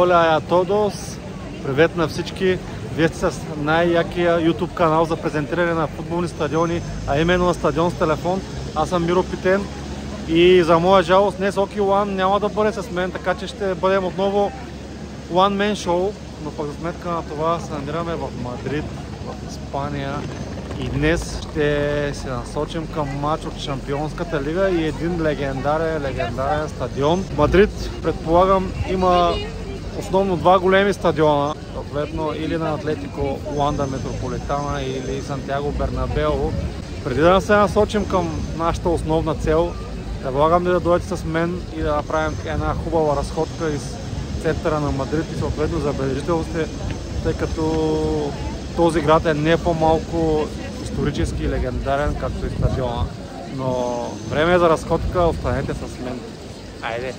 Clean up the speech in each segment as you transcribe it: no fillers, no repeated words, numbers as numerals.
Hola a todos! Привет на всички! Вие сте с най-якия YouTube канал за презентиране на футболни стадиони, а именно на стадион с телефон. Аз съм Миро Питен и за моя жалост днес Оки Уан няма да бъде с мен, така че ще бъдем отново One Man Show, но пък за сметка на това се намираме в Мадрид, в Испания. И днес ще се насочим към матч от Шампионската лига и един легендарен стадион. Мадрид, предполагам, има основно два големи стадиона, съответно или на Атлетико Уанда Метрополитана или Сантьяго Бернабео. Преди да се насочим към нашата основна цел, предлагам ви да дойдете с мен и да направим една хубава разходка из центъра на Мадрид и съответно забележителности, тъй като този град е не по-малко исторически и легендарен, както и стадиона. Но време е за разходка, останете с мен. Айде!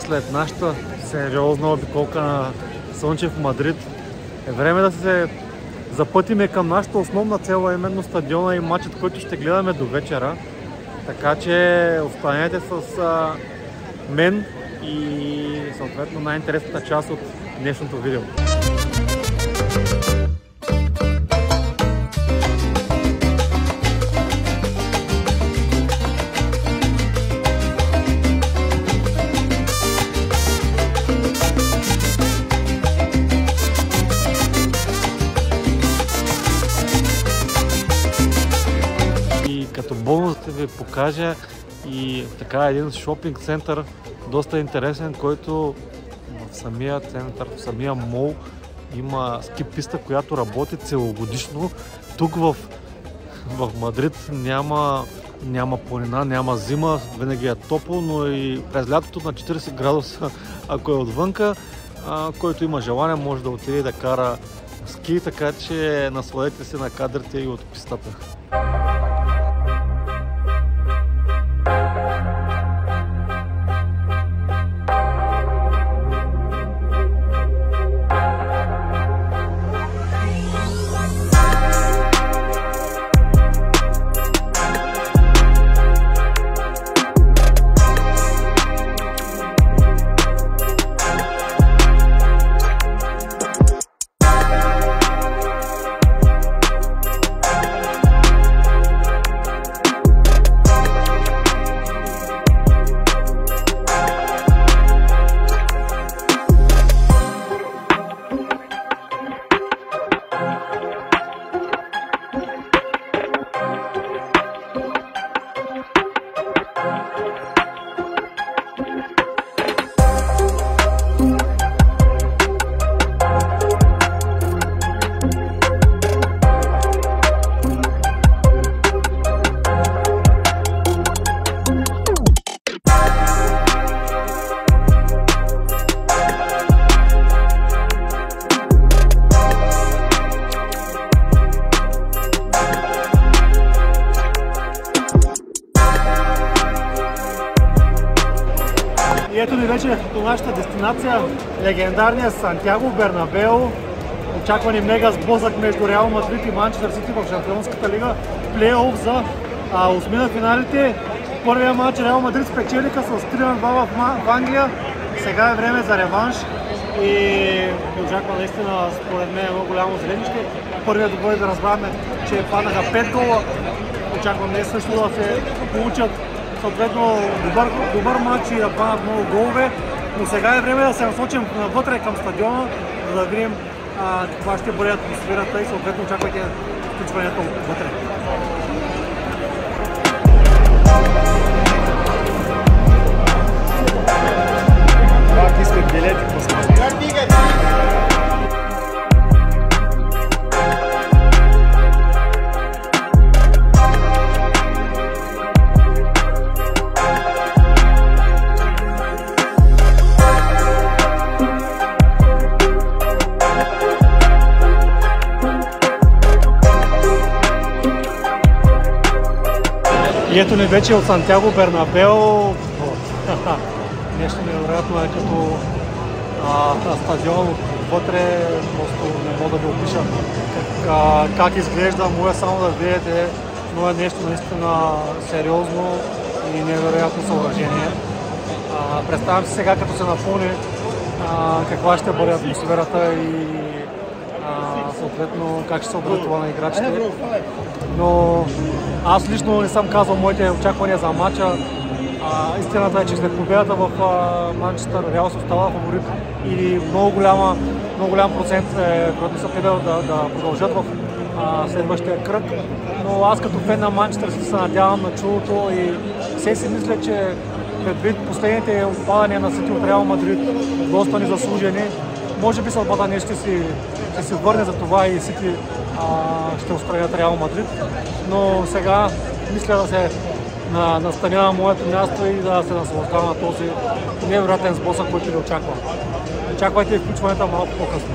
След нашата сериозна обиколка на слънчев Мадрид е време да се запътиме към нашата основна цел, а именно стадиона и матчът, който ще гледаме до вечера. Така че останете с мен и съответно най-интересната част от днешното видео. Бонус ще ви покажа и така един шопинг център, доста интересен, който в самия център, в самия мол има ски писта, която работи целогодишно. Тук в Мадрид няма планина, няма зима, винаги е топло, но и през лятото на 40 градуса, ако е отвънка, който има желание, може да отиде да кара ски, така че насладете се на кадрите и от пистата. нашата дестинация, легендарния Сантяго Бернабеу. Очаква ни мега сблъсък между Реал Мадрид и Манчестър Сити в Шампионската лига. Плейоф за осмина финалите. Първия матч Реал Мадрид спечелиха с 3-2 в Англия. Сега е време за реванш и очаква наистина, според мен, много голямо зрелище. Първият добър да разбраваме, че паднаха 5 гола. Очаквам днес също да се получат съответно добър матч и да паднат много голове. Но сега е време да се насочим навътре към стадиона, за да видим каква ще бъде атмосферата и съответно очаквайте включването вътре. Пак искам билети по смърт. И ето ни вече от Сантяго Бернабеу. Нещо невероятно е като стадион отвътре, просто не мога да ви опиша как изглежда, може само да видите, но е нещо наистина сериозно и невероятно съоръжение. Представям си сега, като се напълни, каква ще бъде атмосферата и съответно как ще се отрази това на играчите. Но аз лично не съм казал моите очаквания за матча. Истината е, че след победата в Манчестър Реал се остава фаворит и много голям процент който са те да продължат в следващия кръг. Но аз като фен на Манчестър се надявам на чудото и все си мисля, че предвид последните отпадания на Сити от Реал Мадрид, доста незаслужени, може би съдбата не ще се върне за това и Сити ще устранят Реал Мадрид. Но сега мисля да се настаня на моето място и да се наслаждавам на този невероятен сблъсък, който ни очаква. Очаквайте включването малко по-късно.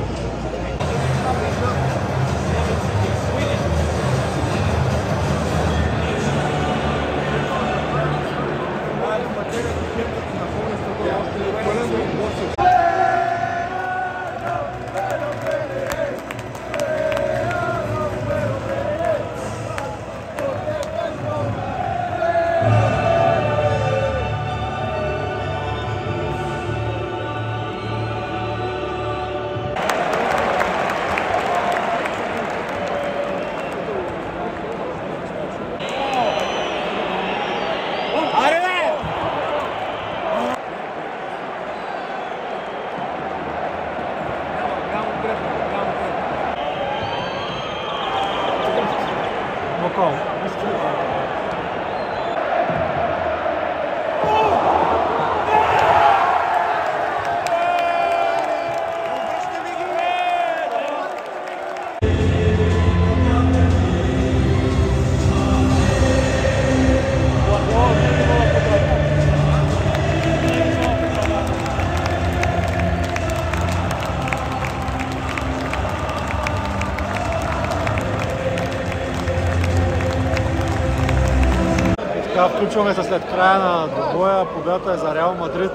Включваме се след края на двобоя. Победата е за Реал Мадрид.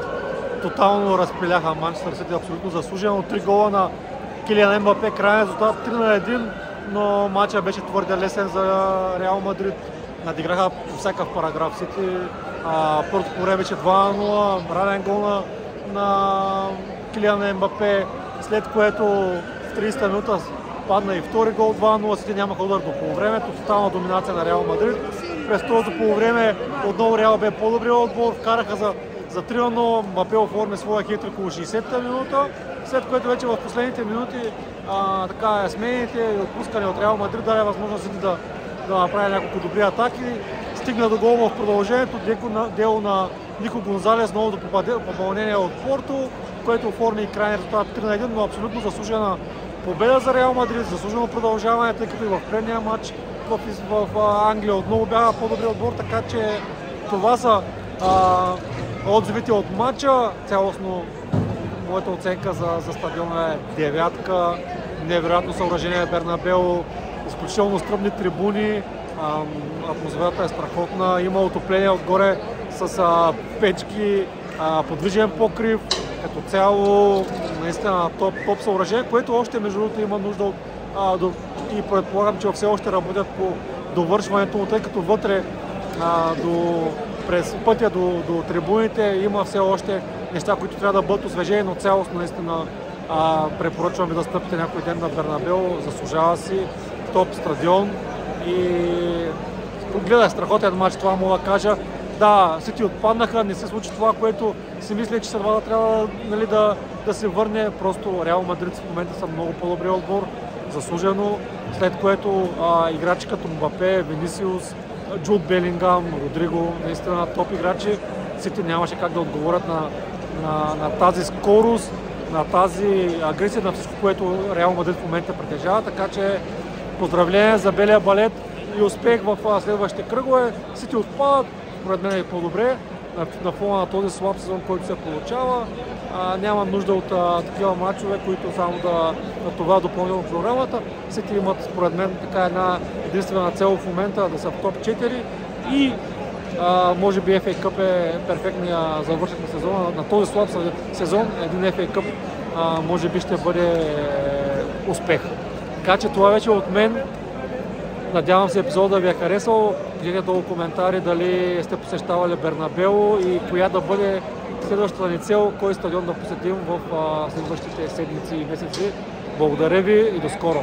Тотално разпиляха Манчестър Сити, абсолютно заслужено. 3 гола на Килиан Ембапе, крайен резултат 3-1, но матчът беше твърде лесен за Реал Мадрид. Надиграха по всякакъв параграф Сити. Първото по време беше 2-0, ранен гол на Килиан Ембапе, след което в 30 минута падна и втори гол, 2-0. Сити нямаха удар до полувремето, тотална доминация на Реал Мадрид. През второто полувреме отново Реал бе по-добрия отбор, вкараха за 3-0, Мбапе оформи своя хитрик около 60-та минута, след което вече в последните минути смените и отпускане от Реал Мадрид даде възможност да направи няколко добри атаки. Стигна до гол в продължението, дело на Нико Гонзалес, новото попълнение от Порто, което оформи крайния резултат 3-1, но абсолютно заслужена победа за Реал Мадрид, заслужено продължаване, тъй като и в предния матч в Англия отново бяха по-добри отбор, така че това са отзивите от матча. Цялостно моята оценка за стадиона е 9. Невероятно съоръжение Бернабеу, изключително стръмни трибуни, атмосферата е страхотна, има отопление отгоре с печки, подвижен покрив, Като цяло, наистина топ съоръжение, което още между другото има нужда от и предполагам, че все още работят по довършването му, тъй като вътре през пътя до трибуните има все още неща, които трябва да бъдат освежени, но цялостно наистина препоръчвам ви да стъпите някой ден на Бернабеу, заслужава си, топ стадион и гледах страхотен матч, това мога да кажа. Да, Сити отпаднаха, не се случи това, което си мисля, че Сървада трябва да се върне. Просто Реал Мадрид в момента са много по-добри отбор, заслужено, след което играчи като Мбапе, Винисиус, Джуд Белингам, Родриго, наистина топ играчи. Сити нямаше как да отговорят на тази скорост, на тази агресия, на всичко, което Реал Мадрид в момента притежава, така че поздравления за белия балет и успех в следващите кръгове. Сити отпадат, според мен е по-добре на фона на този слаб сезон, който се получава. Няма нужда от такива матчове, които само да това допълнително програмата. Сити имат, според мен, така една единствена цел в момента да са в топ 4 и може би FA Cup е перфектния завършек на сезона. На този слаб сезон един FA Cup може би ще бъде успех. Така че това вече от мен. Надявам се епизода да ви е харесал. Пишете долу коментари дали сте посещавали Бернабеу и коя да бъде следващата ни цел, кой стадион да посетим в следващите седмици и месеци. Благодаря ви и до скоро!